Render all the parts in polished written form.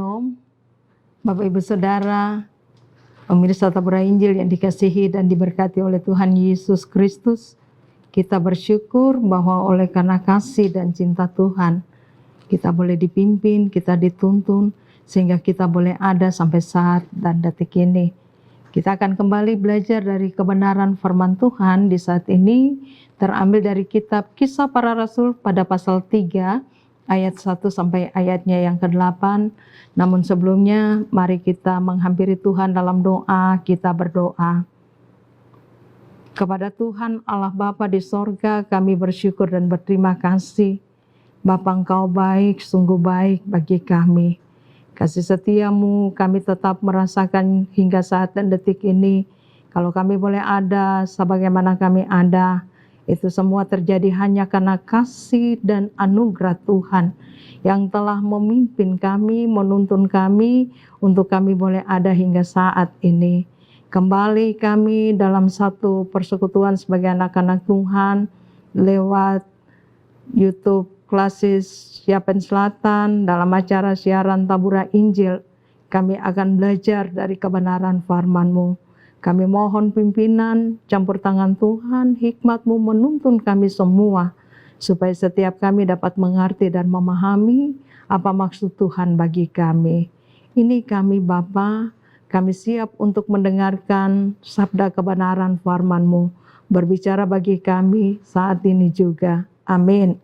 Shalom, Bapak Ibu Saudara, pemirsa Tabura Injil yang dikasihi dan diberkati oleh Tuhan Yesus Kristus. Kita bersyukur bahwa oleh karena kasih dan cinta Tuhan, kita boleh dipimpin, kita dituntun, sehingga kita boleh ada sampai saat dan detik ini. Kita akan kembali belajar dari kebenaran firman Tuhan di saat ini, terambil dari kitab Kisah Para Rasul pada pasal 3, ayat 1 sampai ayatnya yang ke-8. Namun sebelumnya, mari kita menghampiri Tuhan dalam doa. Kita berdoa. Kepada Tuhan Allah Bapa di sorga, kami bersyukur dan berterima kasih. Bapa, Engkau baik, sungguh baik bagi kami. Kasih setiamu kami tetap merasakan hingga saat dan detik ini. Kalau kami boleh ada sebagaimana kami ada, itu semua terjadi hanya karena kasih dan anugerah Tuhan yang telah memimpin kami, menuntun kami untuk kami boleh ada hingga saat ini. Kembali kami dalam satu persekutuan sebagai anak-anak Tuhan lewat YouTube Klasis Yapen Selatan dalam acara siaran Tabura Injil. Kami akan belajar dari kebenaran firman-Mu. Kami mohon pimpinan, campur tangan Tuhan, hikmat-Mu menuntun kami semua, supaya setiap kami dapat mengerti dan memahami apa maksud Tuhan bagi kami. Ini kami Bapa, kami siap untuk mendengarkan sabda kebenaran firman-Mu, berbicara bagi kami saat ini juga. Amin.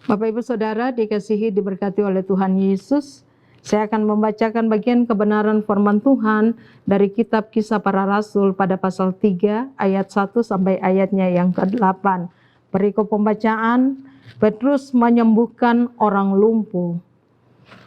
Bapak Ibu Saudara dikasihi diberkati oleh Tuhan Yesus. Saya akan membacakan bagian kebenaran firman Tuhan dari kitab Kisah Para Rasul pada pasal 3 ayat 1 sampai ayatnya yang ke-8. Perikop pembacaan, Petrus menyembuhkan orang lumpuh.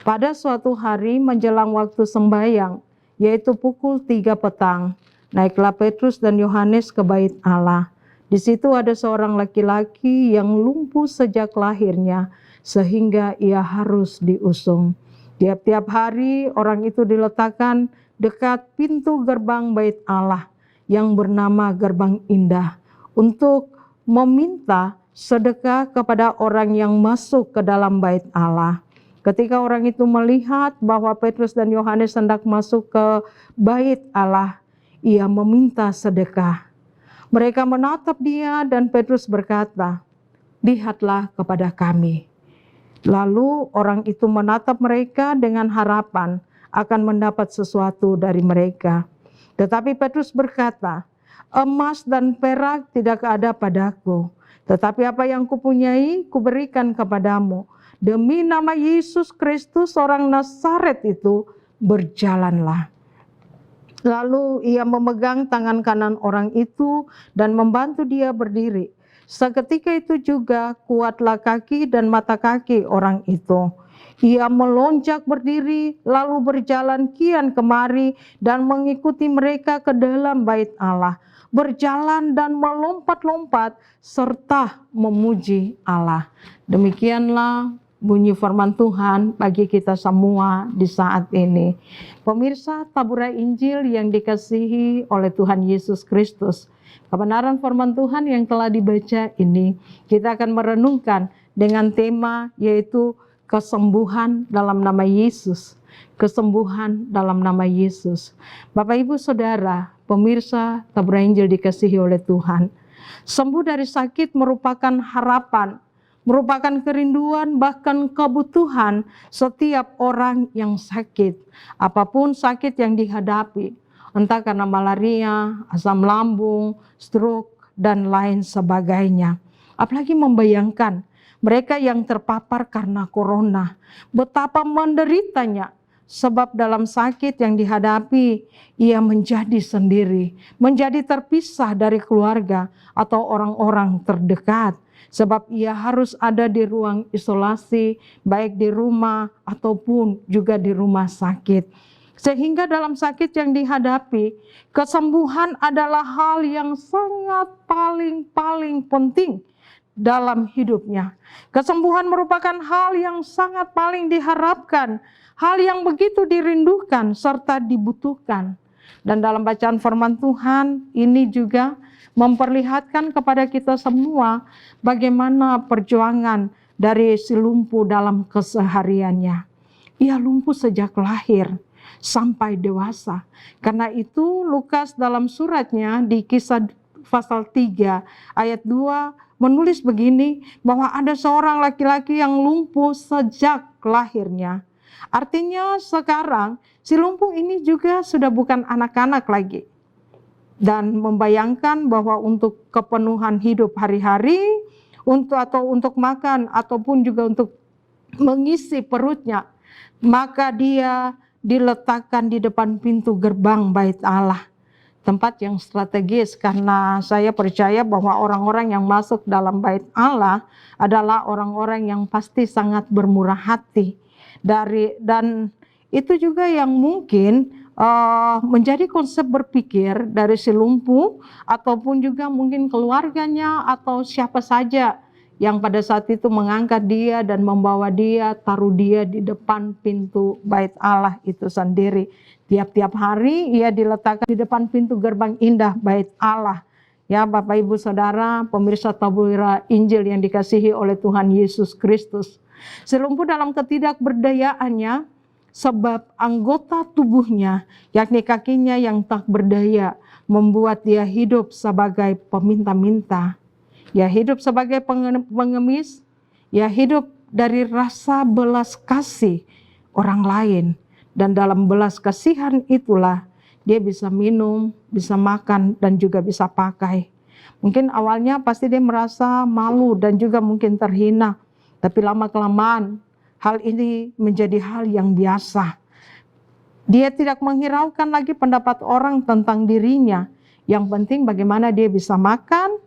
Pada suatu hari menjelang waktu sembahyang, yaitu pukul 3 petang, naiklah Petrus dan Yohanes ke bait Allah. Di situ ada seorang laki-laki yang lumpuh sejak lahirnya, sehingga ia harus diusung. Tiap-tiap hari orang itu diletakkan dekat pintu gerbang bait Allah yang bernama Gerbang Indah untuk meminta sedekah kepada orang yang masuk ke dalam bait Allah. Ketika orang itu melihat bahwa Petrus dan Yohanes hendak masuk ke bait Allah, ia meminta sedekah. Mereka menatap dia dan Petrus berkata, "Lihatlah kepada kami." Lalu orang itu menatap mereka dengan harapan akan mendapat sesuatu dari mereka. Tetapi Petrus berkata, "Emas dan perak tidak ada padaku, tetapi apa yang kupunyai kuberikan kepadamu. Demi nama Yesus Kristus orang Nazaret itu, berjalanlah." Lalu ia memegang tangan kanan orang itu dan membantu dia berdiri. Seketika itu juga kuatlah kaki dan mata kaki orang itu. Ia melonjak berdiri lalu berjalan kian kemari dan mengikuti mereka ke dalam bait Allah. Berjalan dan melompat-lompat serta memuji Allah. Demikianlah bunyi firman Tuhan bagi kita semua di saat ini. Pemirsa Tabura Injil yang dikasihi oleh Tuhan Yesus Kristus, kebenaran firman Tuhan yang telah dibaca ini, kita akan merenungkan dengan tema yaitu kesembuhan dalam nama Yesus. Kesembuhan dalam nama Yesus. Bapak Ibu Saudara, pemirsa Tabura Injil dikasihi oleh Tuhan. Sembuh dari sakit merupakan harapan, merupakan kerinduan bahkan kebutuhan setiap orang yang sakit. Apapun sakit yang dihadapi, entah karena malaria, asam lambung, stroke, dan lain sebagainya. Apalagi membayangkan mereka yang terpapar karena corona, betapa menderitanya. Sebab dalam sakit yang dihadapi, ia menjadi sendiri, menjadi terpisah dari keluarga atau orang-orang terdekat. Sebab ia harus ada di ruang isolasi, baik di rumah ataupun juga di rumah sakit. Sehingga dalam sakit yang dihadapi, kesembuhan adalah hal yang sangat paling penting dalam hidupnya. Kesembuhan merupakan hal yang sangat paling diharapkan, hal yang begitu dirindukan serta dibutuhkan. Dan dalam bacaan firman Tuhan ini juga memperlihatkan kepada kita semua bagaimana perjuangan dari si lumpuh dalam kesehariannya. ia lumpuh sejak lahir sampai dewasa. Karena itu Lukas dalam suratnya di Kisah pasal 3 ayat 2 menulis begini, bahwa ada seorang laki-laki yang lumpuh sejak lahirnya. Artinya sekarang si lumpuh ini juga sudah bukan anak-anak lagi. Dan membayangkan bahwa untuk kepenuhan hidup hari-hari, untuk makan ataupun juga untuk mengisi perutnya, maka dia diletakkan di depan pintu gerbang bait Allah. Tempat yang strategis, karena saya percaya bahwa orang-orang yang masuk dalam bait Allah adalah orang-orang yang pasti sangat bermurah hati. Dan itu juga yang mungkin menjadi konsep berpikir dari si lumpuh, ataupun juga mungkin keluarganya atau siapa saja yang pada saat itu mengangkat dia dan membawa dia, taruh dia di depan pintu bait Allah itu sendiri. Tiap-tiap hari ia diletakkan di depan pintu gerbang indah bait Allah. Ya Bapak Ibu Saudara, pemirsa tabur Injil yang dikasihi oleh Tuhan Yesus Kristus. Si lumpuh dalam ketidakberdayaannya, sebab anggota tubuhnya, yakni kakinya yang tak berdaya, membuat dia hidup sebagai peminta-minta. Ya hidup sebagai pengemis, ya hidup dari rasa belas kasih orang lain. Dan dalam belas kasihan itulah dia bisa minum, bisa makan, dan juga bisa pakai. Mungkin awalnya pasti dia merasa malu dan juga mungkin terhina. Tapi lama-kelamaan hal ini menjadi hal yang biasa. Dia tidak menghiraukan lagi pendapat orang tentang dirinya. Yang penting bagaimana dia bisa makan,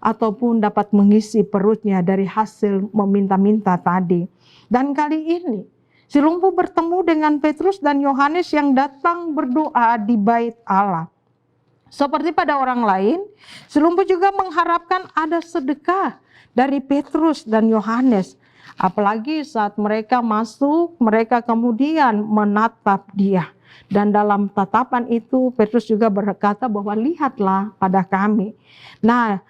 ataupun dapat mengisi perutnya dari hasil meminta-minta tadi. Dan kali ini si lumpuh bertemu dengan Petrus dan Yohanes yang datang berdoa di bait Allah. Seperti pada orang lain, si lumpuh juga mengharapkan ada sedekah dari Petrus dan Yohanes. Apalagi saat mereka masuk, mereka kemudian menatap dia. Dan dalam tatapan itu Petrus juga berkata bahwa lihatlah pada kami. Nah,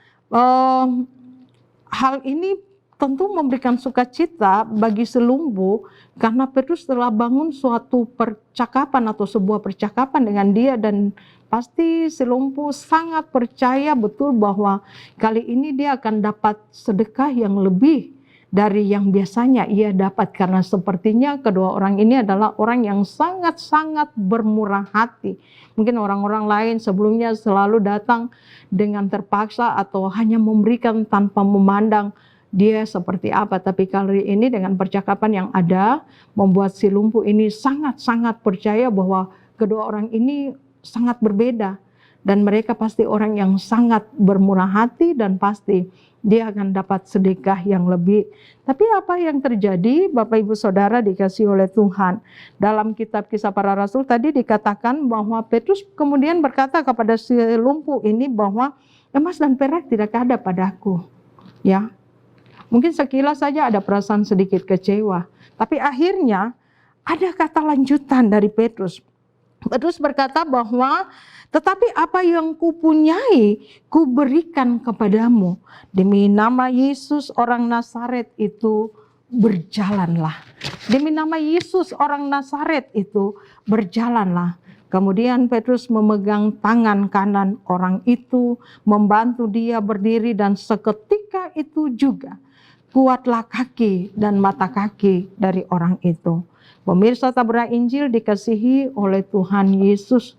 hal ini tentu memberikan sukacita bagi si lumpuh, karena Petrus telah bangun suatu percakapan atau sebuah percakapan dengan dia, dan pasti si lumpuh sangat percaya betul bahwa kali ini dia akan dapat sedekah yang lebih dari yang biasanya ia dapat, karena sepertinya kedua orang ini adalah orang yang sangat-sangat bermurah hati. Mungkin orang-orang lain sebelumnya selalu datang dengan terpaksa atau hanya memberikan tanpa memandang dia seperti apa. Tapi kali ini dengan percakapan yang ada, membuat si lumpuh ini sangat-sangat percaya bahwa kedua orang ini sangat berbeda. Dan mereka pasti orang yang sangat bermurah hati, dan pasti dia akan dapat sedekah yang lebih. Tapi apa yang terjadi Bapak Ibu Saudara dikasih oleh Tuhan? Dalam kitab Kisah Para Rasul tadi dikatakan bahwa Petrus kemudian berkata kepada si lumpuh ini bahwa emas dan perak tidak ada padaku. Ya, mungkin sekilas saja ada perasaan sedikit kecewa. Tapi akhirnya ada kata lanjutan dari Petrus. Petrus berkata bahwa tetapi apa yang kupunyai kuberikan kepadamu. Demi nama Yesus orang Nazaret itu berjalanlah. Demi nama Yesus orang Nazaret itu berjalanlah. Kemudian Petrus memegang tangan kanan orang itu, membantu dia berdiri, dan seketika itu juga kuatlah kaki dan mata kaki dari orang itu. Pemirsa Tabur Injil dikasihi oleh Tuhan Yesus.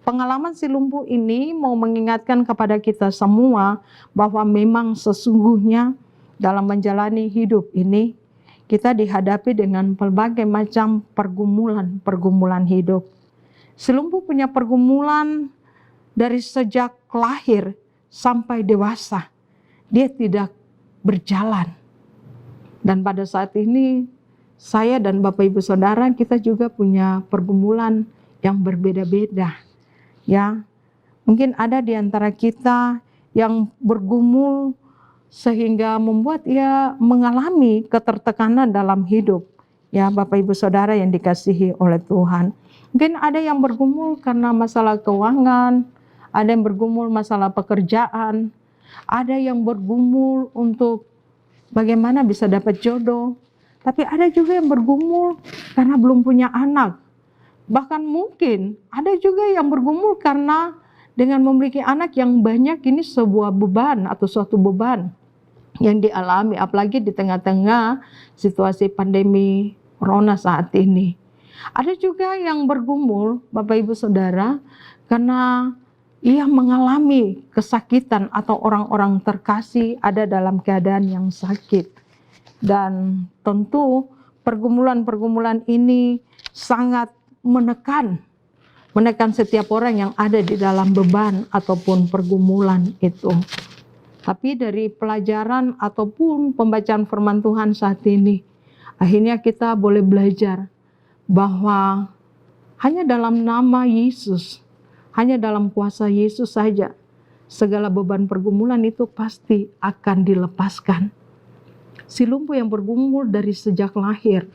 Pengalaman si lumpuh ini mau mengingatkan kepada kita semua bahwa memang sesungguhnya dalam menjalani hidup ini kita dihadapi dengan berbagai macam pergumulan hidup. Si lumpuh punya pergumulan dari sejak lahir sampai dewasa. Dia tidak berjalan. Dan pada saat ini saya dan Bapak Ibu Saudara kita juga punya pergumulan yang berbeda-beda. Ya, mungkin ada di antara kita yang bergumul sehingga membuat ia mengalami ketertekanan dalam hidup. Ya, Bapak Ibu Saudara yang dikasihi oleh Tuhan. Mungkin ada yang bergumul karena masalah keuangan, ada yang bergumul masalah pekerjaan, ada yang bergumul untuk bagaimana bisa dapat jodoh, Tapi ada juga yang bergumul karena belum punya anak. Bahkan mungkin ada juga yang bergumul karena dengan memiliki anak yang banyak ini sebuah beban atau suatu beban yang dialami, apalagi di tengah-tengah situasi pandemi corona saat ini. Ada juga yang bergumul, Bapak Ibu Saudara, karena ia mengalami kesakitan atau orang-orang terkasih ada dalam keadaan yang sakit. Dan tentu pergumulan-pergumulan ini sangat menekan setiap orang yang ada di dalam beban ataupun pergumulan itu. Tapi dari pelajaran ataupun pembacaan firman Tuhan saat ini, akhirnya kita boleh belajar bahwa hanya dalam nama Yesus, hanya dalam kuasa Yesus saja, segala beban pergumulan itu pasti akan dilepaskan. Si lumpuh yang bergumul dari sejak lahir,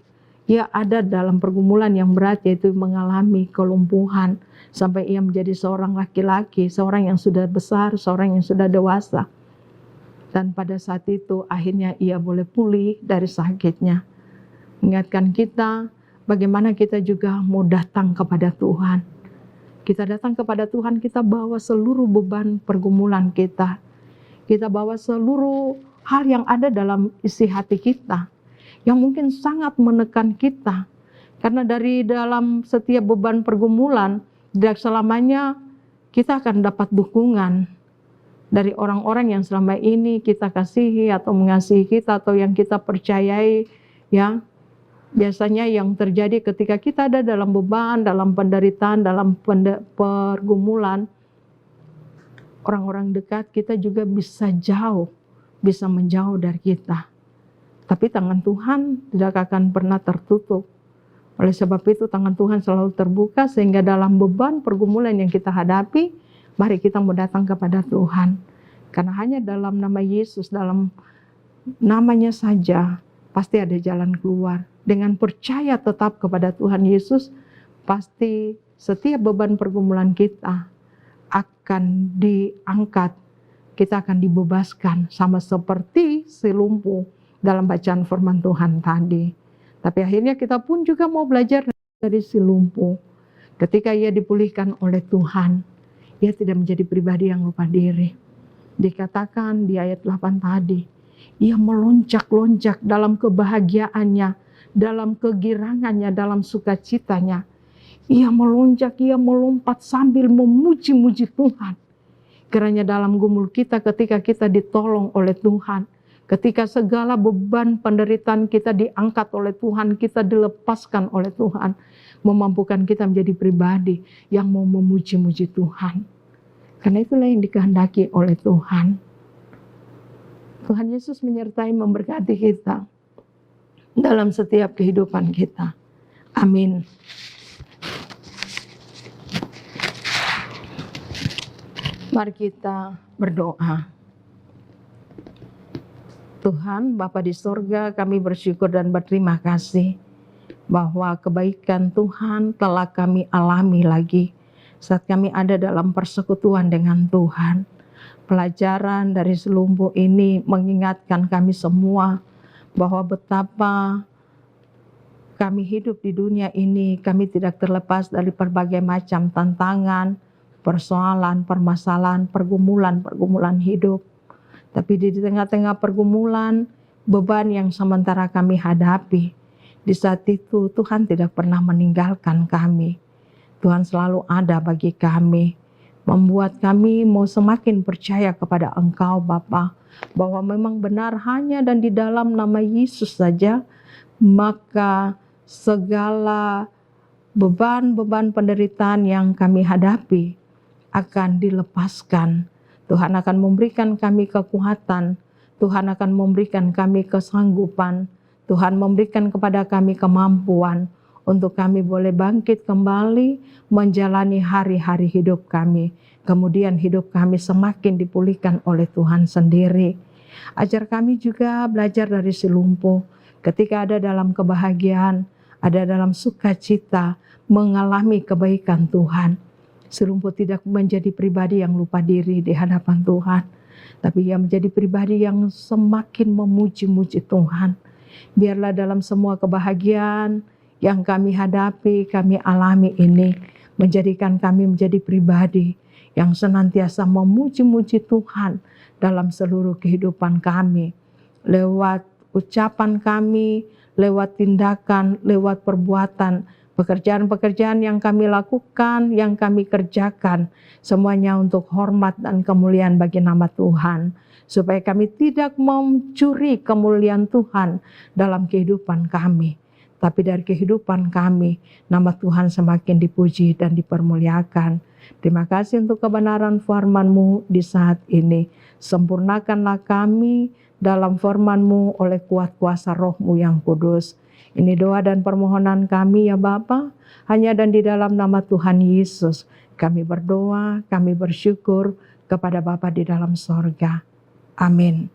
ia ada dalam pergumulan yang berat, yaitu mengalami kelumpuhan sampai ia menjadi seorang laki-laki, seorang yang sudah besar, seorang yang sudah dewasa. Dan pada saat itu akhirnya ia boleh pulih dari sakitnya. Mengingatkan kita bagaimana kita juga mau datang kepada Tuhan. Kita datang kepada Tuhan, kita bawa seluruh beban pergumulan kita. Kita bawa seluruh hal yang ada dalam isi hati kita, yang mungkin sangat menekan kita. Karena dari dalam setiap beban pergumulan, tidak selamanya kita akan dapat dukungan dari orang-orang yang selama ini kita kasihi atau mengasihi kita atau yang kita percayai, ya. Biasanya yang terjadi ketika kita ada dalam beban, dalam penderitaan, dalam pergumulan, orang-orang dekat kita juga bisa menjauh dari kita. Tapi tangan Tuhan tidak akan pernah tertutup. Oleh sebab itu tangan Tuhan selalu terbuka, sehingga dalam beban pergumulan yang kita hadapi, mari kita mau datang kepada Tuhan. Karena hanya dalam nama Yesus, dalam namanya saja, pasti ada jalan keluar. Dengan percaya tetap kepada Tuhan Yesus, pasti setiap beban pergumulan kita akan diangkat. Kita akan dibebaskan, sama seperti si lumpuh dalam bacaan firman Tuhan tadi. Tapi akhirnya kita pun juga mau belajar dari si lumpuh. Ketika ia dipulihkan oleh Tuhan, ia tidak menjadi pribadi yang lupa diri. Dikatakan di ayat 8 tadi, ia melonjak-lonjak dalam kebahagiaannya, dalam kegirangannya, dalam sukacitanya. Ia melonjak, ia melompat sambil memuji-muji Tuhan. Kiranya dalam gumul kita, ketika kita ditolong oleh Tuhan, ketika segala beban penderitaan kita diangkat oleh Tuhan, kita dilepaskan oleh Tuhan, memampukan kita menjadi pribadi yang mau memuji-muji Tuhan. Karena itulah yang dikehendaki oleh Tuhan. Tuhan Yesus menyertai memberkati kita dalam setiap kehidupan kita. Amin. Mari kita berdoa. Tuhan, Bapa di sorga, kami bersyukur dan berterima kasih bahwa kebaikan Tuhan telah kami alami lagi saat kami ada dalam persekutuan dengan Tuhan. Pelajaran dari selumpuh ini mengingatkan kami semua bahwa betapa kami hidup di dunia ini, kami tidak terlepas dari berbagai macam tantangan, persoalan, permasalahan, pergumulan hidup. Tapi di tengah-tengah pergumulan, beban yang sementara kami hadapi, di saat itu Tuhan tidak pernah meninggalkan kami. Tuhan selalu ada bagi kami, membuat kami mau semakin percaya kepada Engkau Bapa, bahwa memang benar hanya dan di dalam nama Yesus saja, maka segala beban-beban penderitaan yang kami hadapi akan dilepaskan. Tuhan akan memberikan kami kekuatan, Tuhan akan memberikan kami kesanggupan, Tuhan memberikan kepada kami kemampuan untuk kami boleh bangkit kembali menjalani hari-hari hidup kami. Kemudian hidup kami semakin dipulihkan oleh Tuhan sendiri. Ajar kami juga belajar dari si lumpuh, ketika ada dalam kebahagiaan, ada dalam sukacita, mengalami kebaikan Tuhan. Si lumpuh tidak menjadi pribadi yang lupa diri di hadapan Tuhan, tapi ia menjadi pribadi yang semakin memuji-muji Tuhan. Biarlah dalam semua kebahagiaan yang kami hadapi, kami alami ini, menjadikan kami menjadi pribadi yang senantiasa memuji-muji Tuhan dalam seluruh kehidupan kami. Lewat ucapan kami, lewat tindakan, lewat perbuatan, pekerjaan-pekerjaan yang kami lakukan, yang kami kerjakan, semuanya untuk hormat dan kemuliaan bagi nama Tuhan. Supaya kami tidak mencuri kemuliaan Tuhan dalam kehidupan kami. Tapi dari kehidupan kami, nama Tuhan semakin dipuji dan dipermuliakan. Terima kasih untuk kebenaran firman-Mu di saat ini. Sempurnakanlah kami dalam firman-Mu oleh kuat kuasa Roh-Mu yang kudus. Ini doa dan permohonan kami ya Bapa, hanya dan di dalam nama Tuhan Yesus. Kami berdoa, kami bersyukur kepada Bapa di dalam sorga. Amin.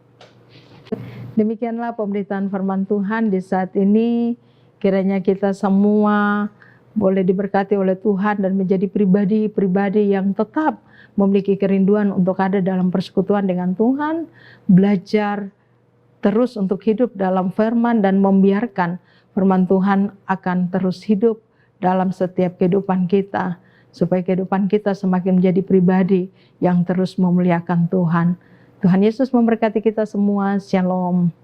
Demikianlah pemberitaan firman Tuhan di saat ini. Kiranya kita semua boleh diberkati oleh Tuhan dan menjadi pribadi-pribadi yang tetap memiliki kerinduan untuk ada dalam persekutuan dengan Tuhan, belajar terus untuk hidup dalam firman dan membiarkan firman Tuhan akan terus hidup dalam setiap kehidupan kita, supaya kehidupan kita semakin menjadi pribadi yang terus memuliakan Tuhan. Tuhan Yesus memberkati kita semua. Shalom.